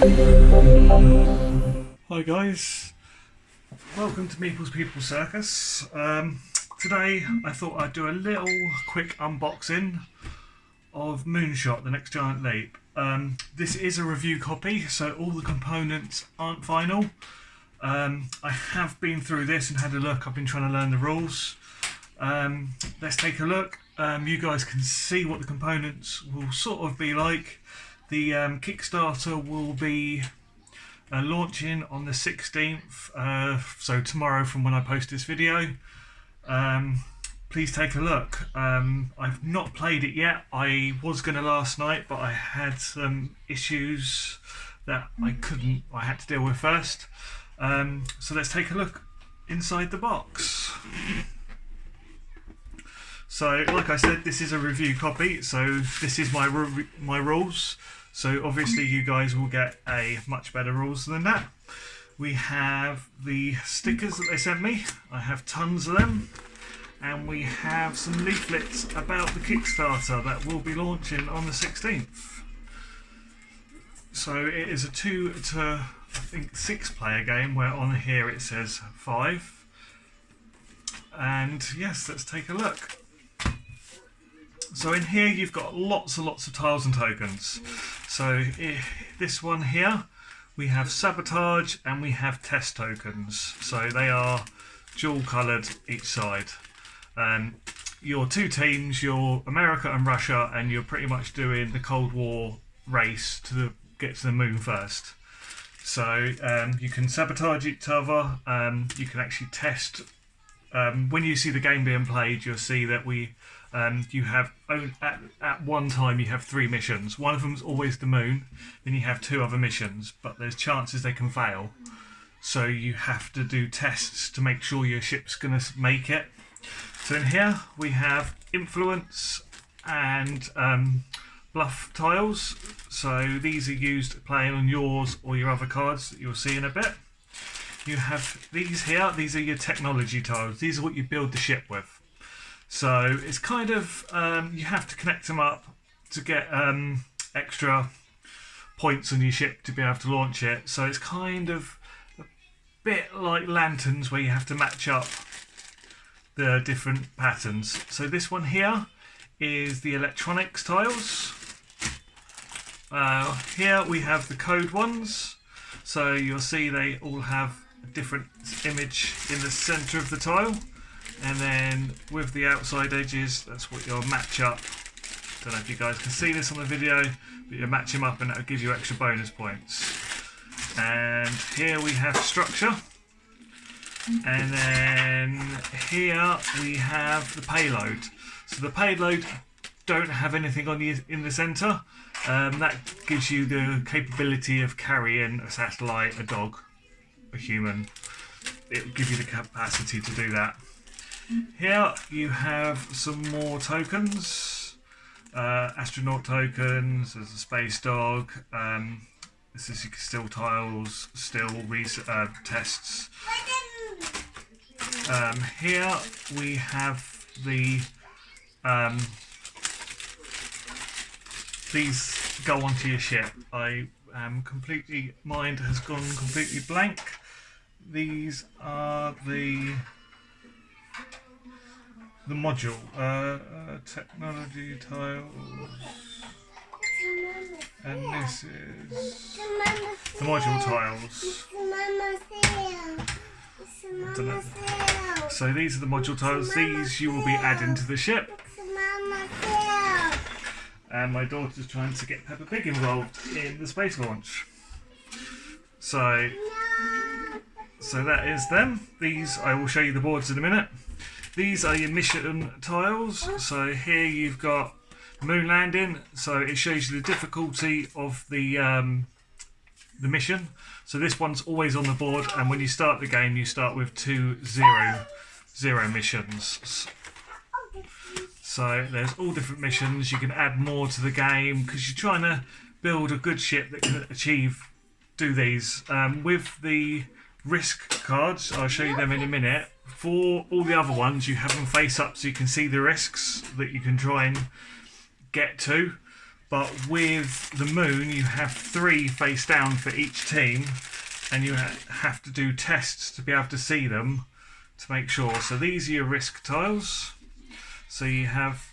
Hi guys, welcome to Meeple's People Circus. Today I thought I'd do a little quick unboxing of Moonshot, the Next Giant Leap. This is a review copy, so all the components aren't final. I have been through this and had a look. I've been trying to learn the rules. Let's take a look. You guys can see what the components will sort of be like. The Kickstarter will be launching on the 16th, so tomorrow from when I post this video. Please take a look. I've not played it yet. I was going to last night, but I had some issues that I had to deal with first. So let's take a look inside the box. So like I said, this is a review copy, so this is my rules. So obviously you guys will get a much better rules than that. We have the stickers that they sent me. I have tons of them. And we have some leaflets about the Kickstarter that will be launching on the 16th. So it is a 2 to, I think, 6 player game, where on here it says 5. And yes, let's take a look. So in here you've got lots and lots of tiles and tokens. So this one here, we have sabotage and we have test tokens. So they are dual coloured each side. Your two teams, you're America and Russia, and you're pretty much doing the Cold War race to get to the moon first. So you can sabotage each other. You can actually test. When you see the game being played, you'll see that you have at one time you have 3 missions. One of them's always the moon. Then you have 2 other missions, but there's chances they can fail. So you have to do tests to make sure your ship's going to make it. So in here we have influence and bluff tiles. So these are used to playing on yours or your other cards that you'll see in a bit. You have these here. These are your technology tiles. These are what you build the ship with. So it's kind of, you have to connect them up to get extra points on your ship to be able to launch it. So it's kind of a bit like lanterns, where you have to match up the different patterns. So this one here is the electronics tiles. Here we have the code ones. So you'll see they all have a different image in the centre of the tile. And then with the outside edges, that's what you'll match up. Don't know if you guys can see this on the video, but you match them up and that'll give you extra bonus points. And here we have structure. And then here we have the payload. So the payload don't have anything on in the centre. That gives you the capability of carrying a satellite, a dog, a human. It will give you the capacity to do that. Here you have some more tokens, astronaut tokens, there's a space dog, this is steel tiles, steel tests. Here we have the, these go onto your ship. Mine has gone completely blank. These are the module, technology tiles, and this is the module tiles. So these are the module tiles. These you will be adding to the ship. And my daughter's trying to get Peppa Pig involved in the space launch. So that is them. These, I will show you the boards in a minute. These are your mission tiles. So here you've got moon landing. So it shows you the difficulty of the mission. So this one's always on the board, and when you start the game, you start with 2 0 missions. So there's all different missions. You can add more to the game because you're trying to build a good ship that can do these. With the risk cards, I'll show you them in a minute. For all the other ones, you have them face up so you can see the risks that you can try and get to. but with the moon you have 3 face down for each team, and you have to do tests to be able to see them to make sure. So these are your risk tiles. So you have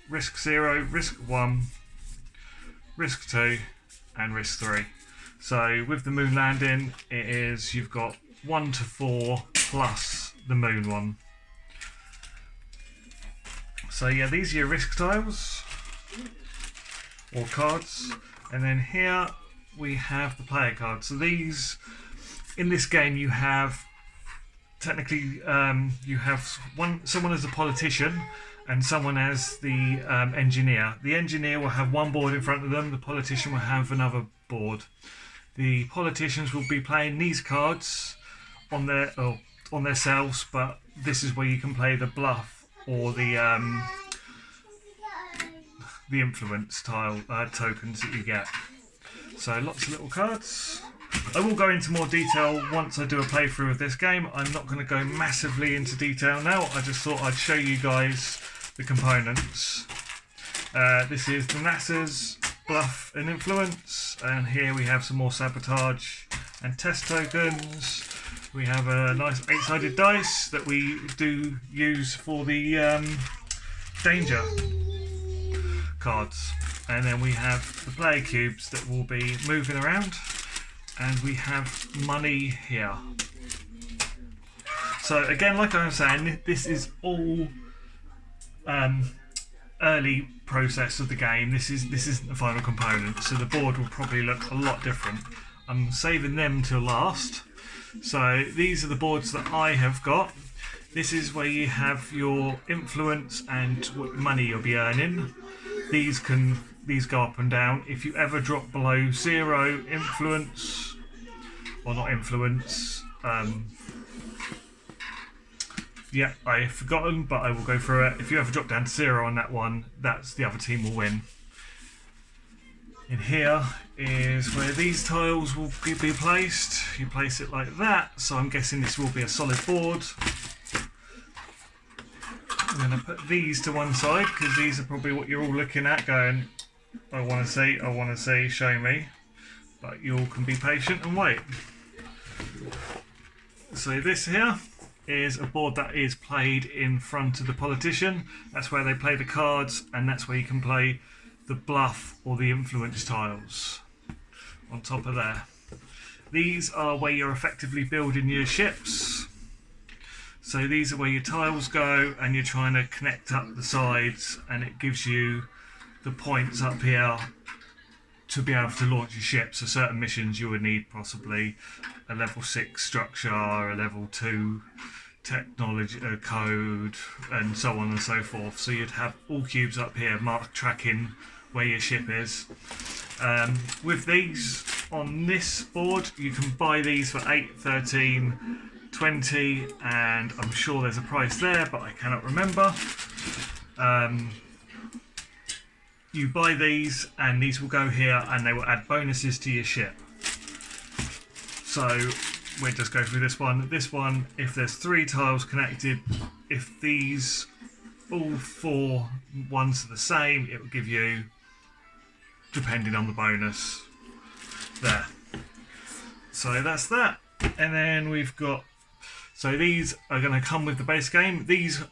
risk 0, risk 1, risk 2 and risk 3. So with the moon landing, it is you've got 1 to 4 plus the moon one. So yeah, these are your risk tiles or cards, and then here we have the player cards. So these, in this game, you have technically you have someone as a politician and someone as the engineer. The engineer will have one board in front of them. The politician will have another board. The politicians will be playing these cards on their cells, but this is where you can play the bluff or the influence tile tokens that you get. So lots of little cards. I will go into more detail once I do a playthrough of this game. I'm not going to go massively into detail now. I just thought I'd show you guys the components. This is the NASA's bluff and influence, and here we have some more sabotage and test tokens. We have a nice 8-sided dice that we do use for the danger cards, and then we have the player cubes that will be moving around, and we have money here. So again, like I was saying, this is all early process of the game. This isn't the final component, so the board will probably look a lot different. I'm saving them till last. So these are the boards that I have got. This is where you have your influence and what money you'll be earning. These go up and down. If you ever drop below 0 influence, or not influence, yeah, I've forgotten, but I will go through it. If you ever drop down to 0 on that one, that's the other team will win. In here is where these tiles will be placed. You place it like that, so I'm guessing this will be a solid board. I'm going to put these to one side because these are probably what you're all looking at going, I want to see, show me. But you all can be patient and wait. So this here is a board that is played in front of the politician. That's where they play the cards, and that's where you can play the bluff or the influence tiles on top of there. These are where you're effectively building your ships. So these are where your tiles go, and you're trying to connect up the sides, and it gives you the points up here to be able to launch your ship. So certain missions you would need possibly a level 6 structure, a level 2 technology code, and so on and so forth. So you'd have all cubes up here marked tracking where your ship is. With these on this board, you can buy these for 8, 13, 20, and I'm sure there's a price there, but I cannot remember. You buy these, and these will go here, and they will add bonuses to your ship. So we'll just go through this one. This one, if there's 3 tiles connected, if these all 4 ones are the same, it will give you, depending on the bonus, there. So that's that. And then we've got, so these are going to come with the base game. These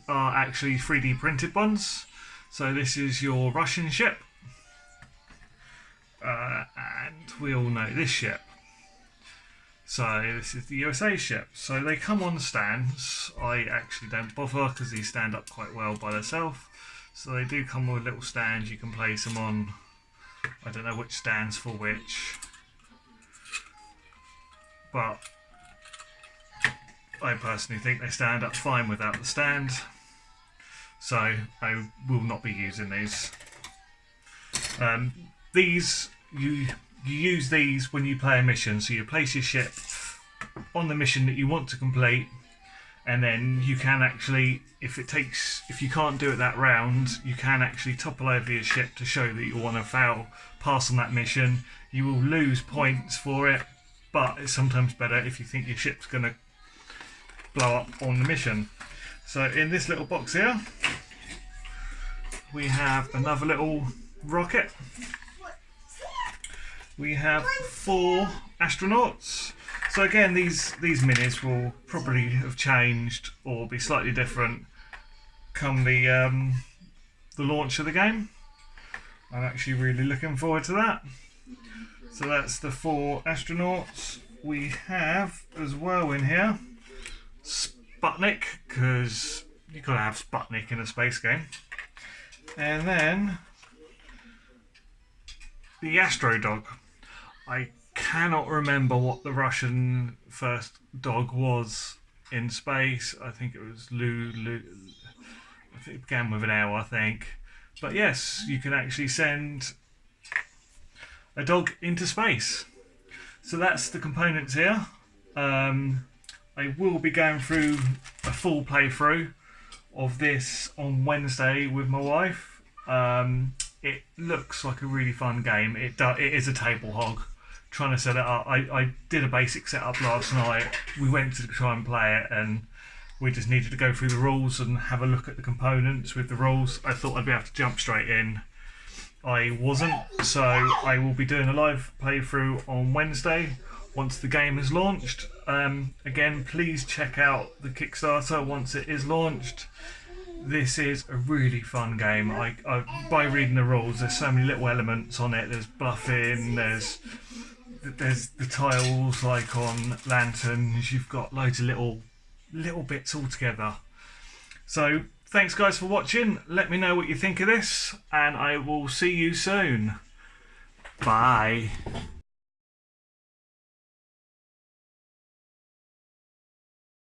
are actually 3D printed ones. So this is your Russian ship, and we all know this ship. So this is the USA ship. So they come on stands. I actually don't bother because these stand up quite well by themselves. So they do come with little stands. You can place them on. I don't know which stands for which, but I personally think they stand up fine without the stand. So I will not be using these. These you use these when you play a mission. So you place your ship on the mission that you want to complete, and then you can actually, if you can't do it that round, you can actually topple over your ship to show that you want to pass on that mission. You will lose points for it, but it's sometimes better if you think your ship's going to blow up on the mission. So in this little box here, we have another little rocket. We have 4 astronauts. So again, these minis will probably have changed or be slightly different come the launch of the game. I'm actually really looking forward to that. So that's the 4 astronauts. We have as well in here Sputnik, because you've got to have Sputnik in a space game. And then the Astro Dog. I cannot remember what the Russian first dog was in space. I think it was Lu. I think it began with an L, I think. But yes, you can actually send a dog into space. So that's the components here. I will be going through a full playthrough of this on Wednesday with my wife. It looks like a really fun game. It is a table hog. Trying to set it up. I did a basic setup last night. We went to try and play it, and we just needed to go through the rules and have a look at the components with the rules. I thought I'd be able to jump straight in. I wasn't, so I will be doing a live playthrough on Wednesday once the game is launched. Again, please check out the Kickstarter once it is launched. This is a really fun game. By reading the rules, there's so many little elements on it. There's bluffing, there's the tiles like on lanterns. You've got loads of little bits all together. So thanks guys for watching. Let me know what you think of this, and I will see you soon. Bye.